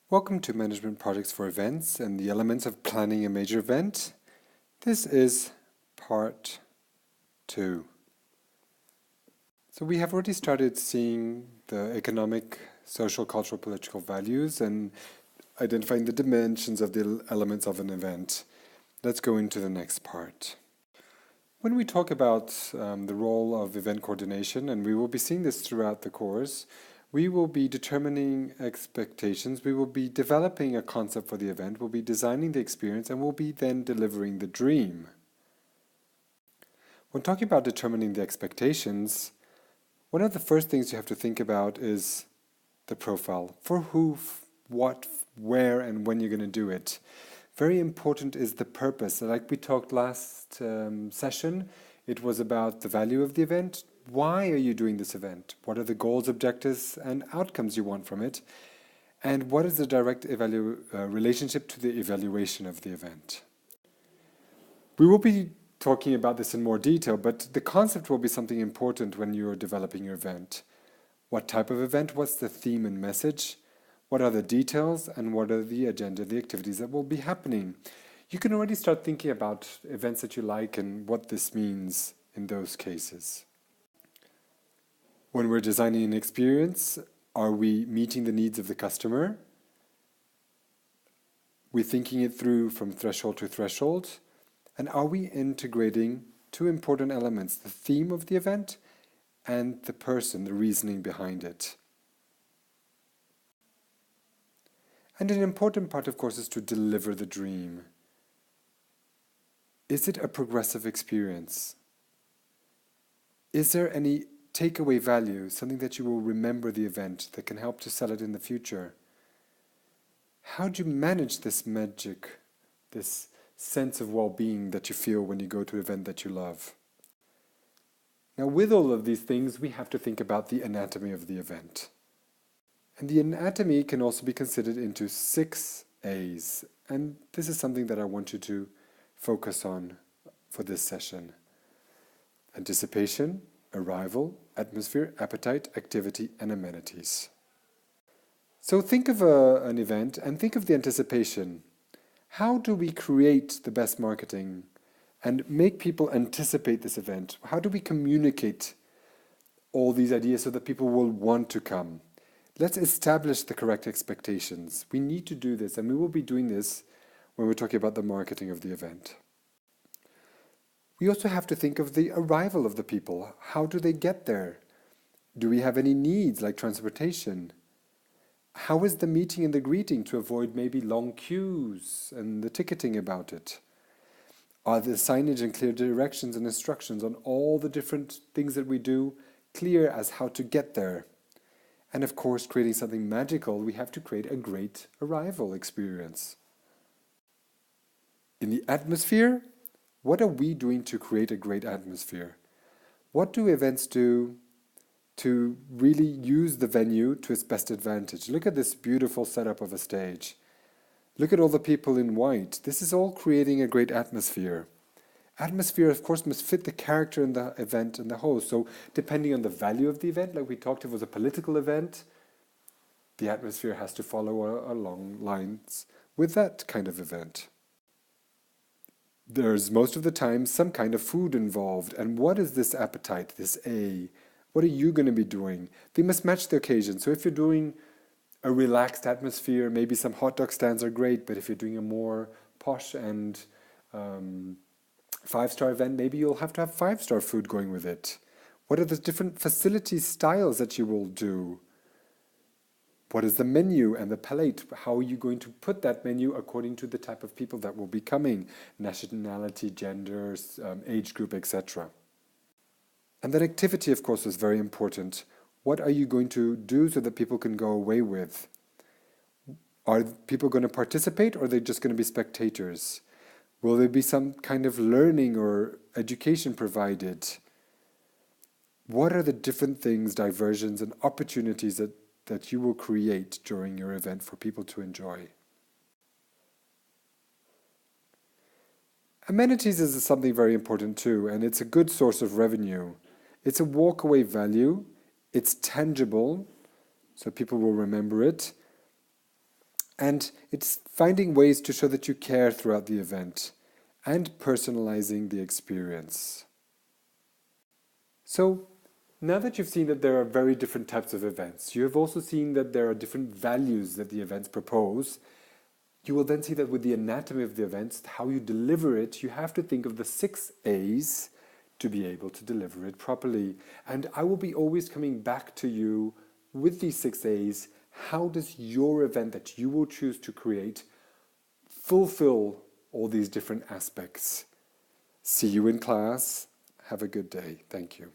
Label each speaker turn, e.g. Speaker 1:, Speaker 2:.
Speaker 1: Welcome to Management Projects for Events and the Elements of Planning a Major Event. This is part 2. So we have already started seeing the economic, social, cultural, political values and identifying the dimensions of the elements of an event. Let's go into the next part. When we talk about the role of event coordination, and we will be seeing this throughout the course, we will be determining expectations, we will be developing a concept for the event, we'll be designing the experience, and we'll be then delivering the dream. When talking about determining the expectations, one of the first things you have to think about is the profile. For who, what, where, and when you're going to do it. Very important is the purpose. Like we talked last session, it was about the value of the event. Why are you doing this event? What are the goals, objectives, and outcomes you want from it? And what is the direct relationship to the evaluation of the event? We will be talking about this in more detail, but the concept will be something important when you're developing your event. What type of event? What's the theme and message? What are the details? And what are the agenda, the activities that will be happening? You can already start thinking about events that you like and what this means in those cases. When we're designing an experience, are we meeting the needs of the customer? We're thinking it through from threshold to threshold. And are we integrating two important elements, the theme of the event and the person, the reasoning behind it? And an important part, of course, is to deliver the dream. Is it a progressive experience? Is there any takeaway value, something that you will remember the event that can help to sell it in the future? How do you manage this magic, this sense of well-being that you feel when you go to an event that you love? Now, with all of these things, we have to think about the anatomy of the event. And the anatomy can also be considered into 6 A's. And this is something that I want you to focus on for this session. Anticipation, arrival, atmosphere, appetite, activity, and amenities. So think of an event and think of the anticipation. How do we create the best marketing and make people anticipate this event? How do we communicate all these ideas so that people will want to come? Let's establish the correct expectations. We need to do this, and we will be doing this when we're talking about the marketing of the event. We also have to think of the arrival of the people. How do they get there? Do we have any needs like transportation? How is the meeting and the greeting to avoid maybe long queues and the ticketing about it? Are the signage and clear directions and instructions on all the different things that we do clear as how to get there? And of course, creating something magical, we have to create a great arrival experience. In the atmosphere, what are we doing to create a great atmosphere? What do events do to really use the venue to its best advantage? Look at this beautiful setup of a stage. Look at all the people in white. This is all creating a great atmosphere. Atmosphere, of course, must fit the character in the event and the host. So depending on the value of the event, like we talked, if it was a political event, the atmosphere has to follow along lines with that kind of event. There's most of the time some kind of food involved. And what is this appetite, this A? What are you going to be doing? They must match the occasion. So if you're doing a relaxed atmosphere, maybe some hot dog stands are great, but if you're doing a more posh and 5-star event, maybe you'll have to have 5-star food going with it. What are the different facility styles that you will do? What is the menu and the palette? How are you going to put that menu according to the type of people that will be coming? Nationality, genders, age group, etc. And then activity, of course, is very important. What are you going to do so that people can go away with? Are people going to participate or are they just going to be spectators? Will there be some kind of learning or education provided? What are the different things, diversions, and opportunities that you will create during your event for people to enjoy? Amenities is something very important too, and it's a good source of revenue. It's a walkaway value, it's tangible, so people will remember it, And it's finding ways to show that you care throughout the event and personalizing the experience. So now that you've seen that there are very different types of events, you have also seen that there are different values that the events propose. You will then see that with the anatomy of the events, how you deliver it, you have to think of the 6 A's to be able to deliver it properly. And I will be always coming back to you with these 6 A's. How does your event that you will choose to create fulfill all these different aspects? See you in class. Have a good day. Thank you.